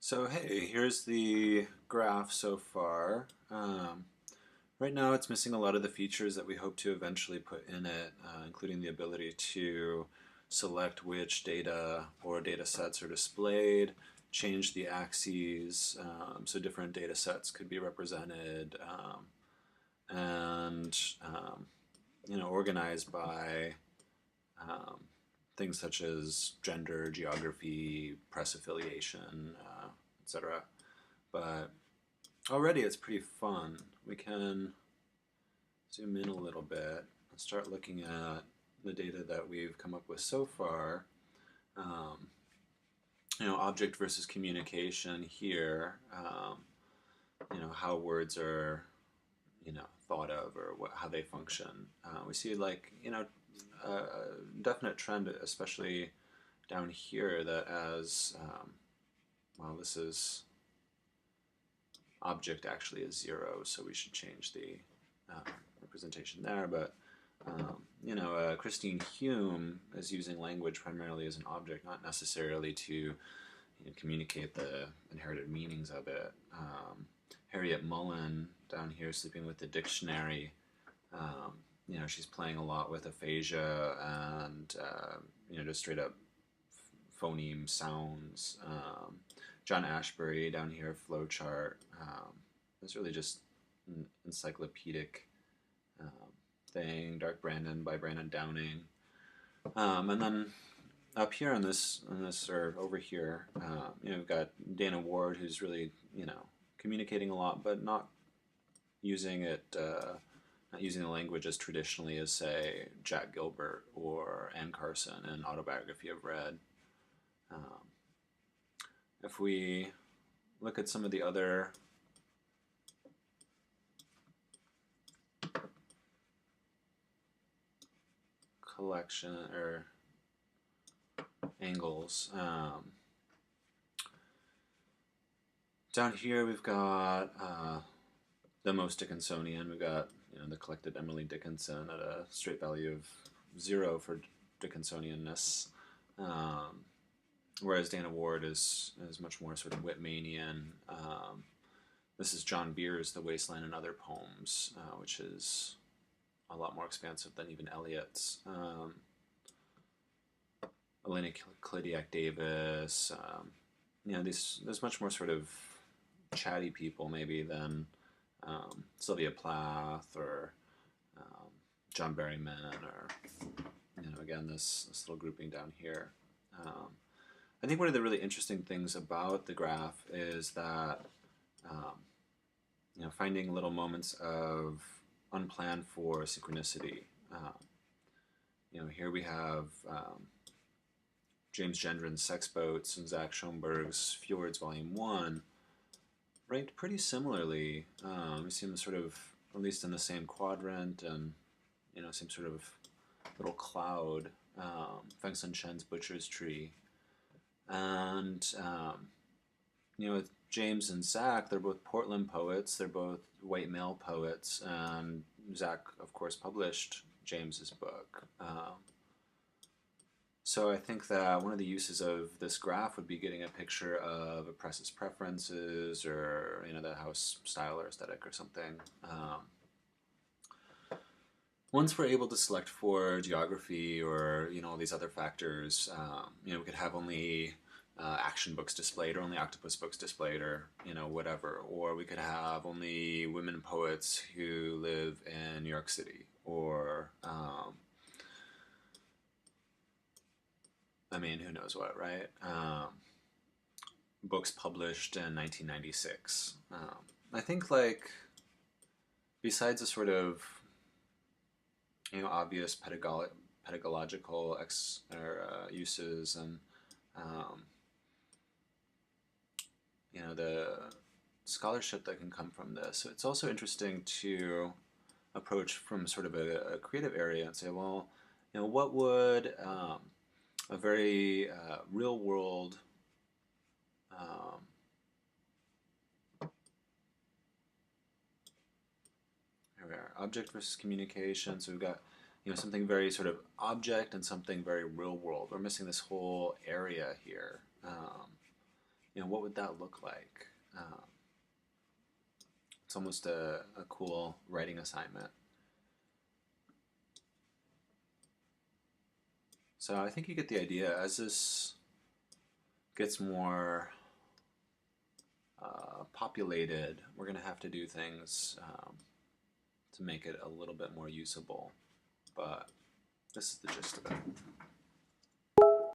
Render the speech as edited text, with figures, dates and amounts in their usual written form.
So hey, here's the graph so far. Right now it's missing a lot of the features that we hope to eventually put in it, including the ability to select which data or data sets are displayed, change the axes, so different data sets could be represented, and organized by um, things such as gender, geography, press affiliation, etc. But already it's pretty fun. We can zoom in a little bit and start looking at the data that we've come up with so far. Um, Object versus communication here. How words are, thought of or how they function. We see a definite trend, especially down here, that as this is object actually is 0, so we should change the representation there. But Christine Hume is using language primarily as an object, not necessarily to communicate the inherited meanings of it. Harriet Mullen down here, sleeping with the dictionary. She's playing a lot with aphasia and just straight up phoneme sounds. John Ashbery down here, flowchart. It's really just an encyclopedic thing. Dark Brandon by Brandon Downing. And then up here on this, or over here, we've got Dana Ward, who's really, communicating a lot, but not using it, not using the language as traditionally as, say, Jack Gilbert or Anne Carson in Autobiography of Red. If we look at some of the other collection or angles, down here we've got the most Dickinsonian. We've got the collected Emily Dickinson at a straight value of 0 for Dickinsonianness. Whereas Dana Ward is much more sort of Whitmanian. This is John Beers' The Wasteland and Other Poems, which is a lot more expansive than even Eliot's. Elena Clidiak Davis. There's much more sort of chatty people maybe than Sylvia Plath or John Berryman or again this little grouping down here. I think one of the really interesting things about the graph is that finding little moments of unplanned for synchronicity. Here we have James Gendron's Sex Boats and Zach Schoenberg's Fjords Volume 1 ranked pretty similarly. We see them sort of, at least in the same quadrant, and same sort of little cloud. Feng Sun Chen's Butcher's Tree. And, with James and Zach, they're both Portland poets. They're both white male poets. And Zach, of course, published James's book. So I think that one of the uses of this graph would be getting a picture of a press's preferences or, the house style or aesthetic or something. Once we're able to select for geography or all these other factors, we could have only action books displayed or only octopus books displayed or whatever, or we could have only women poets who live in New York City, or who knows what, right? Books published in 1996. I think besides the sort of obvious pedagogical uses and the scholarship that can come from this, it's also interesting to approach from sort of a creative area and say, well, what would a very real world here we are, object versus communication. So we've got something very sort of object and something very real world. We're missing this whole area here. what would that look like? It's almost a cool writing assignment. So I think you get the idea. As this gets more populated, we're going to have to do things to make it a little bit more usable. But this is the gist of it.